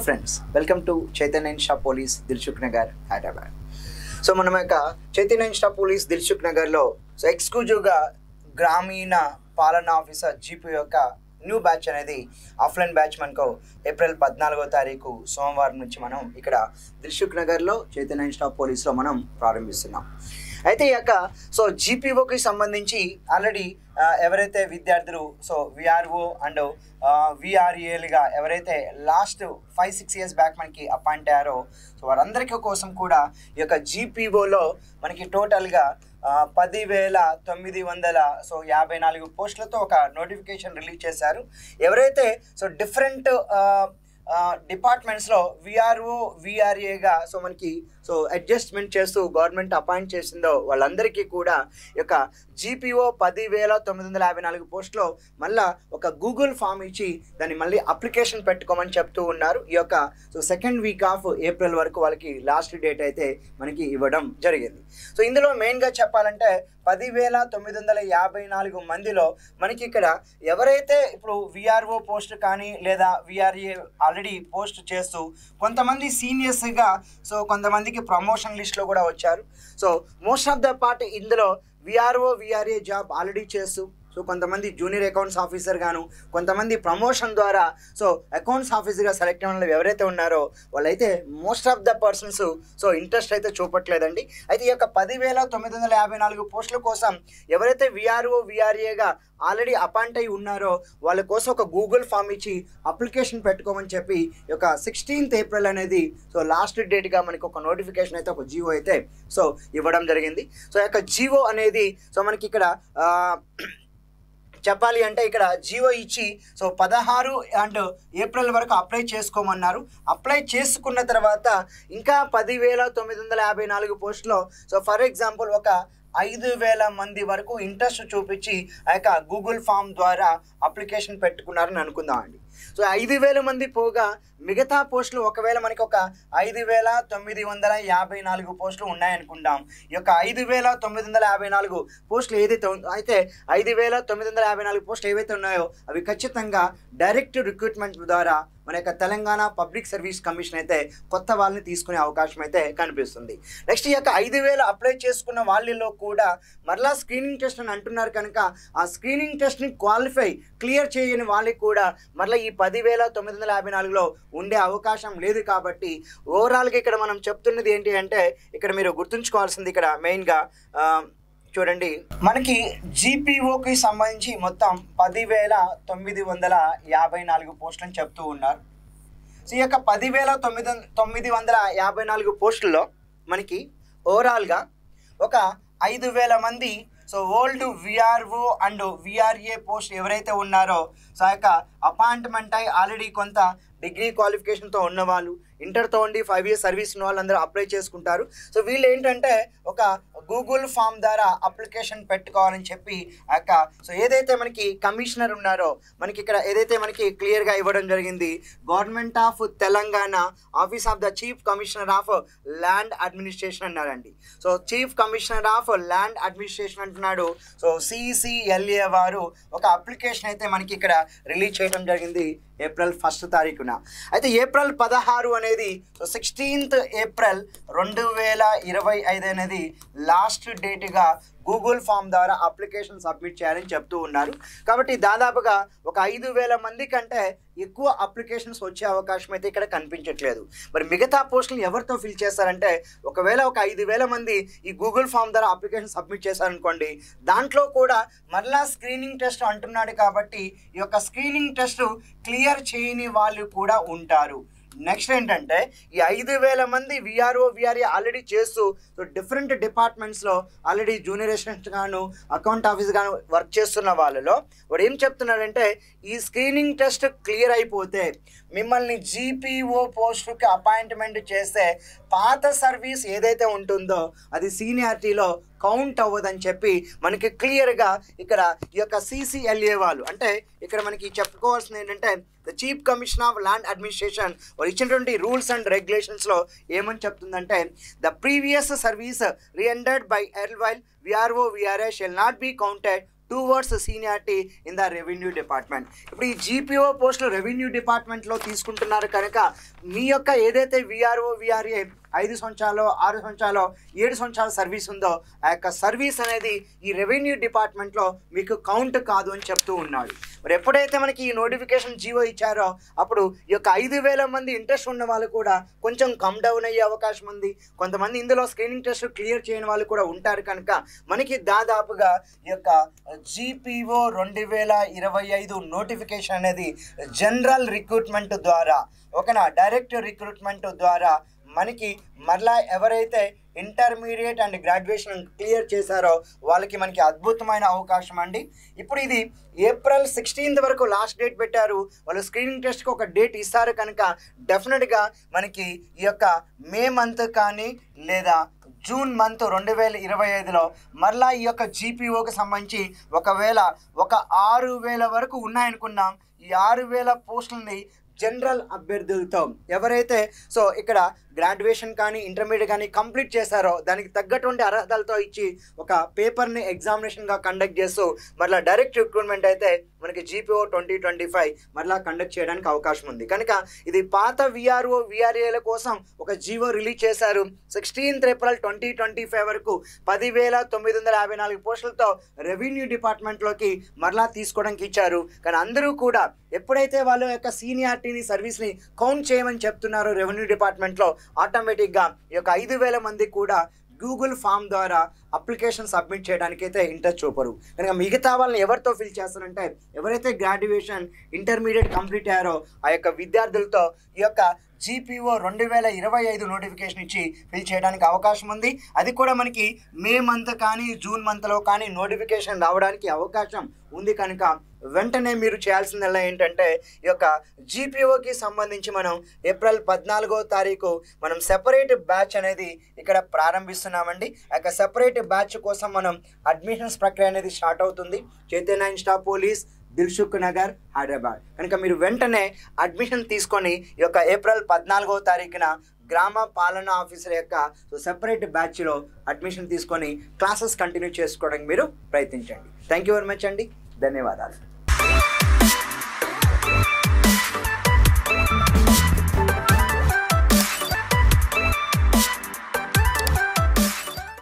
Friends, welcome to Chaitanya Insta police Dilsukh Nagar Hyderabad. So మనం యొక్క Chaitanya Insta police Dilsukh నగర్లో ఎక్స్క్లూజివ్గా గ్రామీణ పాలనా ఆఫీసర్ జీపీ యొక్క న్యూ బ్యాచ్ అనేది ఆఫ్లైన్ బ్యాచ్ మనకు ఏప్రిల్ 14వ తారీఖు సోమవారం నుంచి మనం ఇక్కడ దిల్సుఖ్ నగర్లో చైతన్య ఇన్స్టా పోలీస్లో మనం ప్రారంభిస్తున్నాం. అయితే ఈ యొక్క జీపీఓకి సంబంధించి ఆల్రెడీ ఎవరైతే విద్యార్థులు విఆర్ఓ అండ్ విఆర్ఏలుగా ఎవరైతే లాస్ట్ 5-6 years బ్యాక్ మనకి అపాయింట్ అయ్యారో వారందరికీ కోసం కూడా ఈ యొక్క జీపీఓలో మనకి టోటల్గా 10,954 పోస్టులతో ఒక నోటిఫికేషన్ రిలీజ్ చేశారు. ఎవరైతే డిఫరెంట్ డిపార్ట్మెంట్స్లో విఆర్ఓ విఆర్ఏగా మనకి అడ్జస్ట్మెంట్ చేస్తూ గవర్నమెంట్ అపాయింట్ చేసిందో వాళ్ళందరికీ కూడా ఈ యొక్క జీపీఓ 10,954 పోస్టులో మళ్ళీ ఒక గూగుల్ ఫామ్ ఇచ్చి దాన్ని మళ్ళీ అప్లికేషన్ పెట్టుకోమని చెప్తూ ఉన్నారు. ఈ యొక్క సెకండ్ వీక్ ఆఫ్ ఏప్రిల్ వరకు వాళ్ళకి లాస్ట్ డేట్ అయితే మనకి ఇవ్వడం జరిగింది. ఇందులో మెయిన్గా చెప్పాలంటే 10,954 మందిలో మనకి ఇక్కడ ఎవరైతే ఇప్పుడు విఆర్ఓ పోస్ట్ కానీ లేదా విఆర్ఏ ఆల్రెడీ పోస్ట్ చేస్తూ కొంతమంది సీనియర్స్గా కొంతమందికి ప్రమోషన్ లిస్ట్లో కూడా వచ్చారు. మోస్ట్ ఆఫ్ ద పార్ట్ ఇందులో విఆర్ఓ విఆర్ఏ జాబ్ ఆల్రెడీ చేస్తూ కొంతమంది జూనియర్ అకౌంట్స్ ఆఫీసర్ గాను కొంతమంది ప్రమోషన్ ద్వారా అకౌంట్స్ ఆఫీసర్గా సెలెక్ట్ అయిన వాళ్ళు ఎవరైతే ఉన్నారో వాళ్ళైతే most of the persons interest అయితే చూపట్లేదండి. అయితే ఈ యొక్క 10,954 పోస్టుల కోసం ఎవరైతే విఆర్ఓ విఆర్ఏగా ఆల్రెడీ అపాయింట్ అయి ఉన్నారో వాళ్ళ కోసం ఒక గూగుల్ ఫామ్ ఇచ్చి అప్లికేషన్ పెట్టుకోమని చెప్పి ఈ యొక్క 16th ఏప్రిల్ అనేది లాస్ట్ డేట్గా మనకి ఒక నోటిఫికేషన్ అయితే ఒక జీవో అయితే ఇవ్వడం జరిగింది. ఈ యొక్క జీవో అనేది మనకి ఇక్కడ చెప్పాలి అంటే ఇక్కడ జీవో ఇచ్చి 16 అండ్ ఏప్రిల్ వరకు అప్లై చేసుకోమన్నారు. అప్లై చేసుకున్న తర్వాత ఇంకా 10,954 పోస్టులో ఫర్ ఎగ్జాంపుల్ ఒక 5,000 మంది వరకు ఇంట్రెస్ట్ చూపించి ఆ యొక్క గూగుల్ ఫామ్ ద్వారా అప్లికేషన్ పెట్టుకున్నారని అనుకుందాం అండి. 5,000 మంది పోగా మిగతా పోస్టులు ఒకవేళ మనకి ఒక 5,954 పోస్టులు ఉన్నాయనుకుందాం. ఈ యొక్క 5,954 పోస్టులు ఏదైతే అయితే 5,954 పోస్టులు ఏవైతే ఉన్నాయో అవి ఖచ్చితంగా డైరెక్ట్ రిక్రూట్మెంట్ ద్వారా మన యొక్క తెలంగాణ పబ్లిక్ సర్వీస్ కమిషన్ అయితే కొత్త వాళ్ళని తీసుకునే అవకాశం అయితే కనిపిస్తుంది. నెక్స్ట్ ఈ యొక్క 5,000 అప్లై చేసుకున్న వాళ్ళలో కూడా మరలా స్క్రీనింగ్ టెస్ట్ అని అంటున్నారు కనుక ఆ స్క్రీనింగ్ టెస్ట్ని క్లియర్ చేయని వాళ్ళకి కూడా మరలా ఈ 10,954లో ఉండే అవకాశం లేదు. కాబట్టి ఓవరాల్గా ఇక్కడ మనం చెప్తున్నది ఏంటి అంటే ఇక్కడ మీరు గుర్తుంచుకోవాల్సింది ఇక్కడ మెయిన్గా చూడండి, మనకి జీపీఓకి సంబంధించి మొత్తం 10,954 పోస్టులని చెప్తూ ఉన్నారు. ఈ యొక్క 10,954 పోస్టుల్లో మనకి ఓవరాల్గా ఒక 5,000 మంది old VRO and VRA post ఎవరైతే ఉన్నారో ఆ యొక్క అపాయింట్మెంట్ అయి ఆల్రెడీ కొంత డిగ్రీ క్వాలిఫికేషన్తో ఉన్నవాళ్ళు ఇంటర్తో ఉండి 5 years సర్వీస్ ఉన్న వాళ్ళందరూ అప్లై చేసుకుంటారు. వీళ్ళు ఏంటంటే ఒక గూగుల్ ఫామ్ ద్వారా అప్లికేషన్ పెట్టుకోవాలని చెప్పి ఆ యొక్క ఏదైతే మనకి కమిషనర్ ఉన్నారో మనకి ఇక్కడ ఏదైతే మనకి క్లియర్గా ఇవ్వడం జరిగింది, government of Telangana office of the chief commissioner of land administration అన్నారండి. Chief commissioner of land administration అంటున్నాడు. CCLA వారు ఒక అప్లికేషన్ అయితే మనకి ఇక్కడ రిలీజ్ చేయడం జరిగింది ఏప్రిల్ 1st తారీఖున. అయితే ఏప్రిల్ 16 అనేది 16th ఏప్రిల్ 2025 అనేది లాస్ట్ డేట్గా గూగుల్ ఫామ్ ద్వారా అప్లికేషన్ సబ్మిట్ చేయాలని చెప్తూ ఉన్నారు. కాబట్టి దాదాపుగా ఒక 5,000 మంది కంటే ఎక్కువ అప్లికేషన్స్ వచ్చే అవకాశం అయితే ఇక్కడ కనిపించట్లేదు. మరి మిగతా పోస్టులు ఎవరితో ఫిల్ చేస్తారంటే ఒకవేళ ఒక 5,000 మంది ఈ గూగుల్ ఫామ్ ద్వారా అప్లికేషన్ సబ్మిట్ చేశారనుకోండి, దాంట్లో కూడా మరలా స్క్రీనింగ్ టెస్ట్ అంటున్నాడు. కాబట్టి ఈ యొక్క స్క్రీనింగ్ టెస్ట్ క్లియర్ చేయని వాళ్ళు కూడా ఉంటారు. నెక్స్ట్ ఏంటంటే ఈ 5,000 మంది విఆర్ఓ విఆర్ఏ ఆల్రెడీ చేస్తూ డిఫరెంట్ డిపార్ట్మెంట్స్లో ఆల్రెడీ జూనియర్ అసిస్టెంట్ గాను అకౌంట్ ఆఫీస్ గాను వర్క్ చేస్తున్న వాళ్ళలో వాడు ఏం చెప్తున్నాడంటే ఈ స్క్రీనింగ్ టెస్ట్ క్లియర్ అయిపోతే మిమ్మల్ని జీపీఓ పోస్టుకి అపాయింట్మెంట్ చేస్తే పాత సర్వీస్ ఏదైతే ఉంటుందో అది సీనియారిటీలో కౌంట్ అవ్వదని చెప్పి మనకి క్లియర్గా ఇక్కడ ఈ యొక్క CCLA వాళ్ళు అంటే ఇక్కడ మనకి చెప్పుకోవాల్సింది ఏంటంటే the chief commission of land administration వాళ్ళు ఇచ్చినటువంటి రూల్స్ అండ్ రెగ్యులేషన్స్లో ఏమని చెప్తుందంటే the previous service rendered by ఎర్వైల్ VRO VRA shall not be counted towards seniority in the revenue department. ఇప్పుడు ఈ జీపీఓ పోస్టులు రెవెన్యూ డిపార్ట్మెంట్లో తీసుకుంటున్నారు కనుక మీ యొక్క ఏదైతే విఆర్ఓ విఆర్ఏ 5 సంవత్సరాలు 6 సంవత్సరాలు 7 సంవత్సరాల సర్వీస్ ఉందో ఆ యొక్క సర్వీస్ అనేది ఈ రెవెన్యూ డిపార్ట్మెంట్లో మీకు కౌంట్ కాదు అని చెప్తూ ఉన్నాడు. మరి ఎప్పుడైతే మనకి ఈ నోటిఫికేషన్ జీవో ఇచ్చారో అప్పుడు ఈ యొక్క 5,000 మంది ఇంట్రెస్ట్ ఉన్న వాళ్ళు కూడా కొంచెం కమ్ డౌన్ అయ్యే అవకాశం ఉంది. కొంతమంది ఇందులో స్క్రీనింగ్ టెస్ట్ క్లియర్ చేయని వాళ్ళు కూడా ఉంటారు కనుక మనకి దాదాపుగా ఈ యొక్క జీపీఓ 2025 నోటిఫికేషన్ అనేది జనరల్ రిక్రూట్మెంట్ ద్వారా ఓకేనా, డైరెక్ట్ రిక్రూట్మెంట్ ద్వారా మనకి మరలా ఎవరైతే ఇంటర్మీడియట్ అండ్ గ్రాడ్యుయేషన్ క్లియర్ చేశారో వాళ్ళకి మనకి అద్భుతమైన అవకాశం అండి. ఇప్పుడు ఇది ఏప్రిల్ 16 వరకు లాస్ట్ డేట్ పెట్టారు. వాళ్ళు స్క్రీనింగ్ టెస్ట్కి ఒక డేట్ ఇస్తారు కనుక డెఫినెట్గా మనకి ఈ యొక్క మే మంత్ కానీ లేదా జూన్ మంత్ 2025లో మరలా ఈ యొక్క జీపీఓకి సంబంధించి ఒకవేళ ఒక 6,000 వరకు ఉన్నాయనుకున్నాం. ఈ 6,000 పోస్టులని జనరల్ అభ్యర్థులతో ఎవరైతే సో ఇక్కడ గ్రాడ్యుయేషన్ కానీ ఇంటర్మీడియట్ కానీ కంప్లీట్ చేశారో దానికి తగ్గటువంటి అర్హతలతో ఇచ్చి ఒక పేపర్ని ఎగ్జామినేషన్గా కండక్ట్ చేస్తూ మరలా డైరెక్ట్ రిక్రూట్మెంట్ అయితే మనకి జీపీఓ 2025 మరలా కండక్ట్ చేయడానికి అవకాశం ఉంది. కనుక ఇది పాత విఆర్ఓ విఆర్ఏల కోసం ఒక జీవో రిలీజ్ చేశారు. 16 ఏప్రిల్ 2025 వరకు 10,954 పోస్టులతో రెవెన్యూ డిపార్ట్మెంట్లోకి మరలా తీసుకోవడానికి ఇచ్చారు. కానీ అందరూ కూడా ఎప్పుడైతే వాళ్ళ యొక్క సీనియారిటీని సర్వీస్ని కౌంట్ చేయమని చెప్తున్నారో రెవెన్యూ డిపార్ట్మెంట్లో ఆటోమేటిక్గా ఈ యొక్క 5,000 మంది కూడా గూగుల్ ఫామ్ ద్వారా అప్లికేషన్ సబ్మిట్ చేయడానికి అయితే ఇంట్రెస్ట్ చూపరు. కనుక మిగతా వాళ్ళని ఎవరితో ఫిల్ చేస్తారంటే ఎవరైతే గ్రాడ్యుయేషన్ ఇంటర్మీడియట్ కంప్లీట్ అయ్యారో ఆ యొక్క విద్యార్థులతో ఈ యొక్క జీపీఓ 2025 నోటిఫికేషన్ ఇచ్చి ఫిల్ చేయడానికి అవకాశం ఉంది. అది కూడా మనకి మే మంత్ కానీ జూన్ మంత్లో కానీ నోటిఫికేషన్ రావడానికి అవకాశం ఉంది. కనుక వెంటనే మీరు చేయాల్సిందల్లా ఏంటంటే ఈ యొక్క జీపీఓకి సంబంధించి మనం ఏప్రిల్ 14వ తారీఖు మనం సెపరేట్ బ్యాచ్ అనేది ఇక్కడ ప్రారంభిస్తున్నామండి. ఆ యొక్క సెపరేట్ బ్యాచ్ కోసం మనం అడ్మిషన్స్ ప్రక్రియ అనేది స్టార్ట్ అవుతుంది. Chaitanya Insta police Dilsukh Nagar Hyderabad. కనుక మీరు వెంటనే అడ్మిషన్ తీసుకొని ఈ యొక్క ఏప్రిల్ 14వ తారీఖున గ్రామ పాలనా ఆఫీసర్ యొక్క సెపరేట్ బ్యాచ్లో అడ్మిషన్ తీసుకొని క్లాసెస్ కంటిన్యూ చేసుకోవడానికి మీరు ప్రయత్నించండి. థ్యాంక్ యూ వెరీ మచ్ అండి. ధన్యవాదాలు.